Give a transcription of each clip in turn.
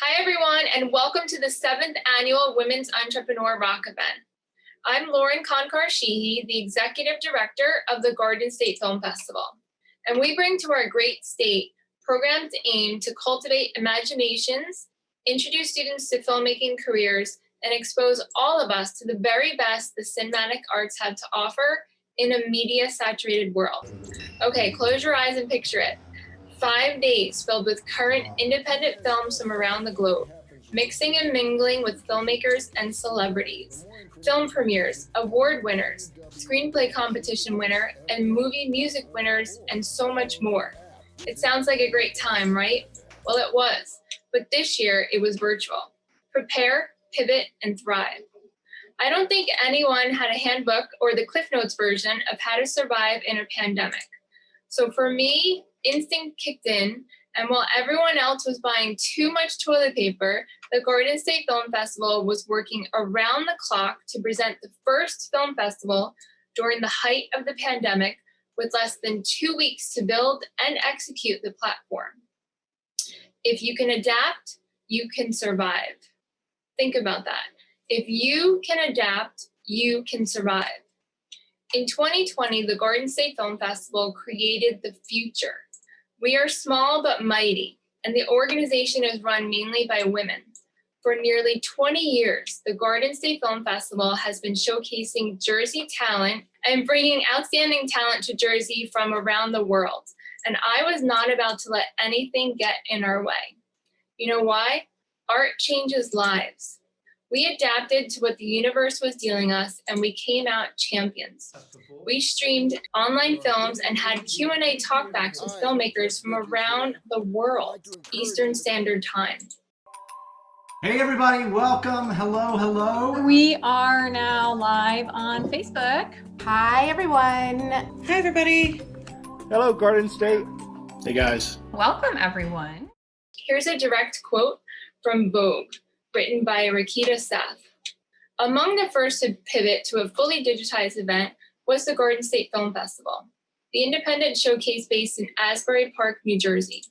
Hi, everyone, and welcome to the 7th Annual Women's Entrepreneur Rock event. I'm Lauren Concar Sheehy, the Executive Director of the Garden State Film Festival, and we bring to our great state programs aimed to cultivate imaginations, introduce students to filmmaking careers, and expose all of us to the very best the cinematic arts have to offer in a media-saturated world. Okay, close your eyes and picture it. 5 days filled with current independent films from around the globe, mixing and mingling with filmmakers and celebrities, film premieres, award winners, screenplay competition winner, and movie music winners, and so much more. It sounds like a great time, right? Well, it was, but this year it was virtual. Prepare, pivot, and thrive. I don't think anyone had a handbook or the Cliff Notes version of how to survive in a pandemic. So for me, instinct kicked in, and while everyone else was buying too much toilet paper, the Garden State Film Festival was working around the clock to present the first film festival during the height of the pandemic with less than 2 weeks to build and execute the platform. If you can adapt, you can survive. Think about that. If you can adapt, you can survive. In 2020, the Garden State Film Festival created the future. We are small but mighty, and the organization is run mainly by women. For nearly 20 years, the Garden State Film Festival has been showcasing Jersey talent and bringing outstanding talent to Jersey from around the world. And I was not about to let anything get in our way. You know why? Art changes lives. We adapted to what the universe was dealing us, and we came out champions. We streamed online films and had Q&A talkbacks with filmmakers from around the world, Eastern Standard Time. Hey everybody, welcome. Hello. We are now live on Facebook. Hi everyone. Hi everybody. Hello, Garden State. Hey guys. Welcome everyone. Here's a direct quote from Vogue, written by Rakita Seth. Among the first to pivot to a fully digitized event was the Garden State Film Festival, the independent showcase based in Asbury Park, New Jersey.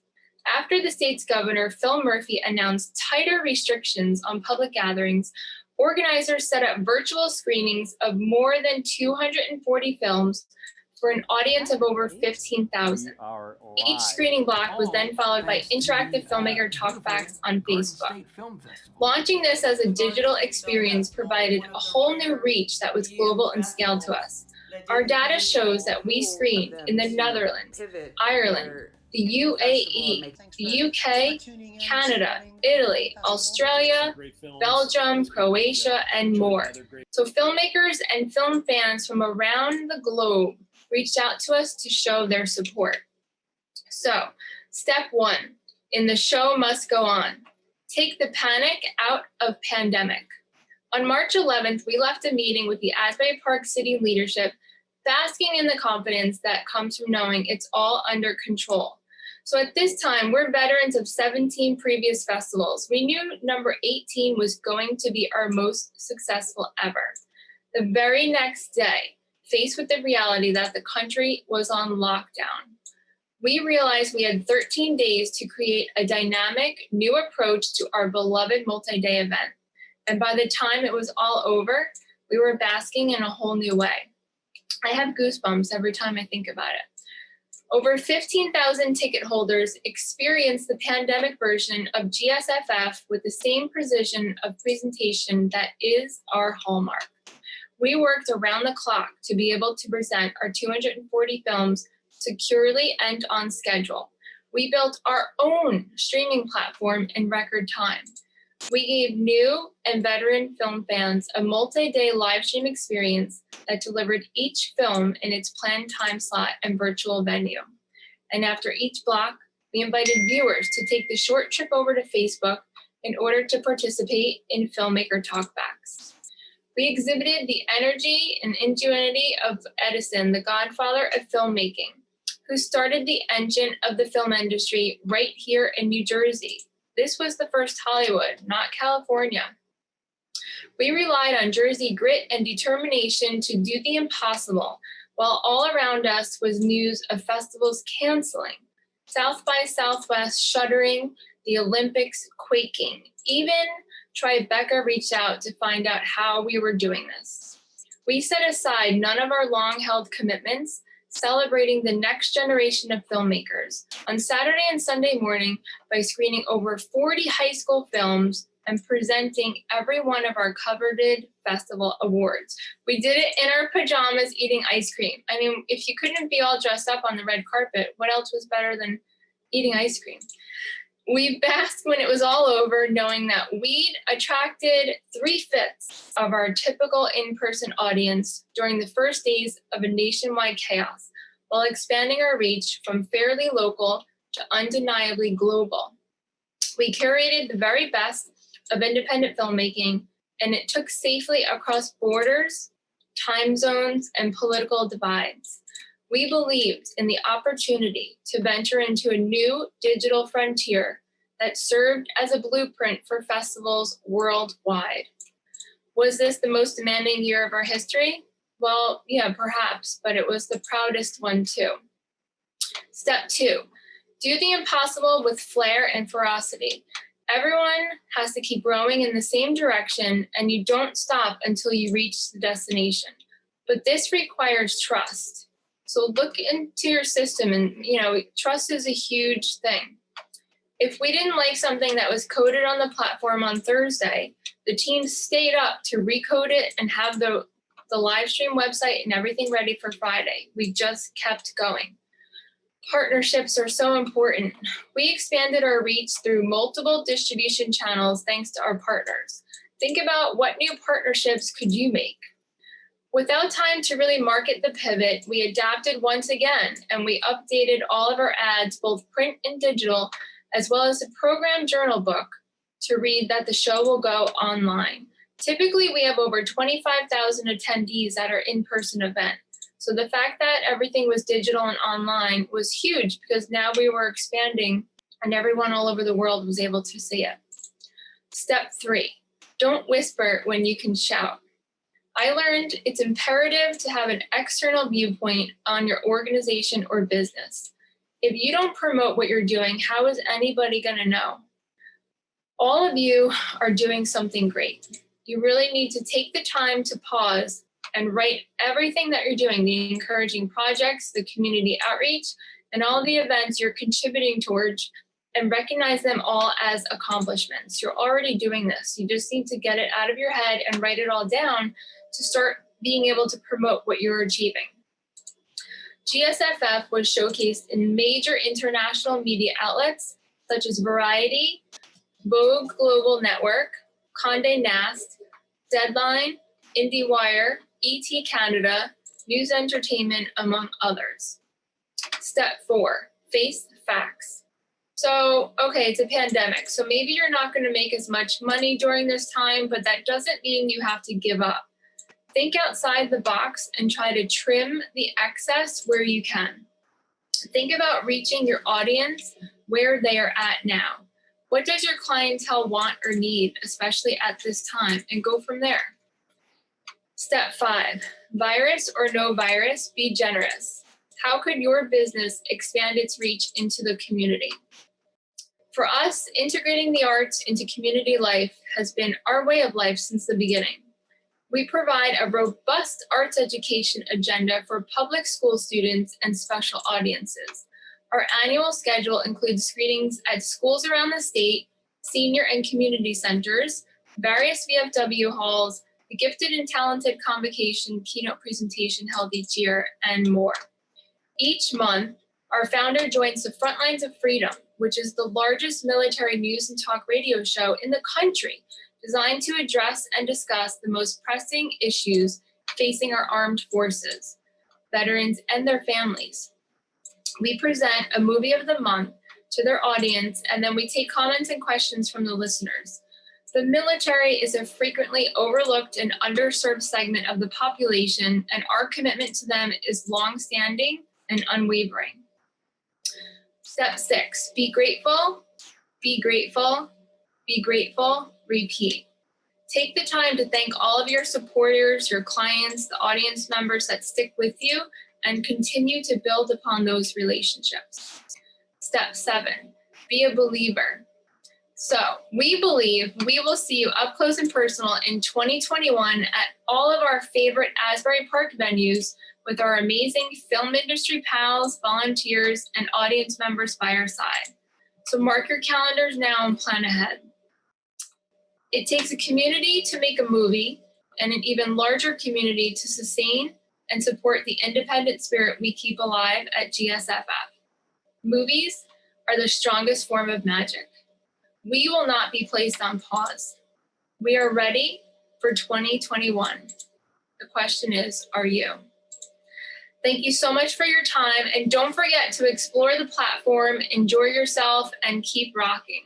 After the state's governor, Phil Murphy, announced tighter restrictions on public gatherings, organizers set up virtual screenings of more than 240 films for an audience of over 15,000. Each screening block was then followed by interactive filmmaker talkbacks on Facebook. Launching this as a digital experience provided a whole new reach that was global in scale to us. Our data shows that we screened in the Netherlands, Ireland, the UAE, the UK, Canada, Italy, Australia, Belgium, Croatia, and more. So filmmakers and film fans from around the globe reached out to us to show their support. So, step 1, in the show must go on. Take the panic out of pandemic. On March 11th, we left a meeting with the Asbury Park City leadership, basking in the confidence that comes from knowing it's all under control. So at this time, we're veterans of 17 previous festivals. We knew number 18 was going to be our most successful ever. The very next day, faced with the reality that the country was on lockdown, we realized we had 13 days to create a dynamic new approach to our beloved multi-day event. And by the time it was all over, we were basking in a whole new way. I have goosebumps every time I think about it. Over 15,000 ticket holders experienced the pandemic version of GSFF with the same precision of presentation that is our hallmark. We worked around the clock to be able to present our 240 films securely and on schedule. We built our own streaming platform in record time. We gave new and veteran film fans a multi-day live stream experience that delivered each film in its planned time slot and virtual venue. And after each block, we invited viewers to take the short trip over to Facebook in order to participate in filmmaker talkbacks. We exhibited the energy and ingenuity of Edison, the godfather of filmmaking, who started the engine of the film industry right here in New Jersey. This was the first Hollywood, not California. We relied on Jersey grit and determination to do the impossible, while all around us was news of festivals canceling, South by Southwest shuttering, the Olympics quaking. Even Tribeca reached out to find out how we were doing this. We set aside none of our long-held commitments, celebrating the next generation of filmmakers on Saturday and Sunday morning by screening over 40 high school films and presenting every one of our coveted festival awards. We did it in our pajamas eating ice cream. I mean, if you couldn't be all dressed up on the red carpet, what else was better than eating ice cream? We basked when it was all over, knowing that we'd attracted 3/5 of our typical in-person audience during the first days of a nationwide chaos, while expanding our reach from fairly local to undeniably global. We curated the very best of independent filmmaking, and it took safely across borders, time zones, and political divides. We believed in the opportunity to venture into a new digital frontier that served as a blueprint for festivals worldwide. Was this the most demanding year of our history? Well, yeah, perhaps, but it was the proudest one too. Step 2, do the impossible with flair and ferocity. Everyone has to keep rowing in the same direction, and you don't stop until you reach the destination. But this requires trust. So look into your system, and trust is a huge thing. If we didn't like something that was coded on the platform on Thursday, the team stayed up to recode it and have the live stream website and everything ready for Friday. We just kept going. Partnerships are so important. We expanded our reach through multiple distribution channels thanks to our partners. Think about what new partnerships could you make? Without time to really market the pivot, we adapted once again, and we updated all of our ads, both print and digital, as well as the program journal book, to read that the show will go online. Typically, we have over 25,000 attendees at our in-person event. So the fact that everything was digital and online was huge, because now we were expanding and everyone all over the world was able to see it. Step 3, don't whisper when you can shout. I learned it's imperative to have an external viewpoint on your organization or business. If you don't promote what you're doing, how is anybody going to know? All of you are doing something great. You really need to take the time to pause and write everything that you're doing, the encouraging projects, the community outreach, and all the events you're contributing towards, and recognize them all as accomplishments. You're already doing this. You just need to get it out of your head and write it all down to start being able to promote what you're achieving. GSFF was showcased in major international media outlets such as Variety, Vogue Global Network, Condé Nast, Deadline, IndieWire, ET Canada, News Entertainment, among others. Step 4, face facts. So, okay, it's a pandemic, so maybe you're not going to make as much money during this time, but that doesn't mean you have to give up. Think outside the box and try to trim the excess where you can. Think about reaching your audience where they are at now. What does your clientele want or need, especially at this time, and go from there. Step 5, virus or no virus, be generous. How could your business expand its reach into the community? For us, integrating the arts into community life has been our way of life since the beginning. We provide a robust arts education agenda for public school students and special audiences. Our annual schedule includes screenings at schools around the state, senior and community centers, various VFW halls, the Gifted and Talented Convocation keynote presentation held each year, and more. Each month, our founder joins the Frontlines of Freedom, which is the largest military news and talk radio show in the country, designed to address and discuss the most pressing issues facing our armed forces, veterans, and their families. We present a movie of the month to their audience, and then we take comments and questions from the listeners. The military is a frequently overlooked and underserved segment of the population, and our commitment to them is longstanding and unwavering. Step 6, be grateful, be grateful, be grateful, repeat. Take the time to thank all of your supporters, your clients, the audience members that stick with you, and continue to build upon those relationships. Step 7, be a believer. So we believe we will see you up close and personal in 2021 at all of our favorite Asbury Park venues with our amazing film industry pals, volunteers, and audience members by our side. So mark your calendars now and plan ahead. It takes a community to make a movie and an even larger community to sustain and support the independent spirit we keep alive at GSFF. Movies are the strongest form of magic. We will not be placed on pause. We are ready for 2021. The question is, are you? Thank you so much for your time, and don't forget to explore the platform, enjoy yourself, and keep rocking.